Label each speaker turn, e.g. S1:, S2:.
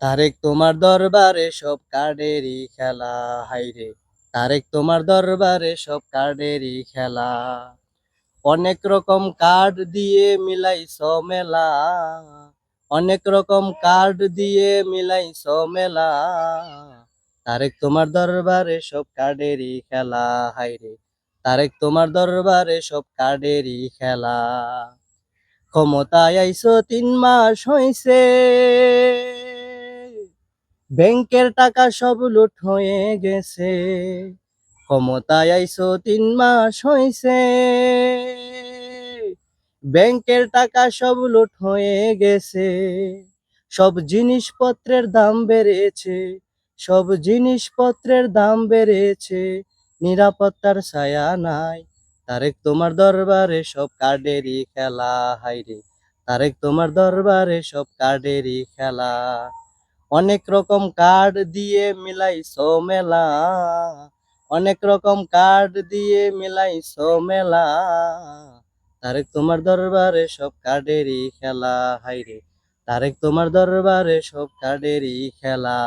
S1: তারেক তোমার দরবারে সব কার্ডেরই খেলা, হাইরে তারেক তোমার দরবারে সব কার্ডেরই খেলা। অনেক রকম কার্ড দিয়ে মিলাইছো মেলা, অনেক রকম কার্ড দিয়ে মিলাইছো মেলা। তারেক তোমার দরবারে সব কার্ডেরই খেলা, হাইরে তারেক তোমার দরবারে সব কার্ডেরই খেলা। ক্ষমতায় আইছো 3 মাস হইছে, ব্যাংকের টাকা সব লুট হয়ে গেছে। ক্ষমতায় আইছো 3 মাস হইছে, ব্যাংকের টাকা সব লুট হয়ে গেছে। সব জিনিসপত্রের দাম বেড়েছে, সব জিনিসপত্রের দাম বেড়েছে, নিরাপত্তার ছায়া নাই। তারেক তোমার দরবারে সব কার্ডেরই খেলা, হাইরে তারেক তোমার দরবারে সব কার্ডেরই খেলা। অনেক রকম কার্ড দিয়ে মিলাইছো মেলা, অনেক রকম কার্ড দিয়ে মিলাইছো মেলা। তারেক তোমার দরবারে সব কার্ডেরই খেলা, হাইরে তারেক তোমার দরবারে সব কার্ডেরই খেলা।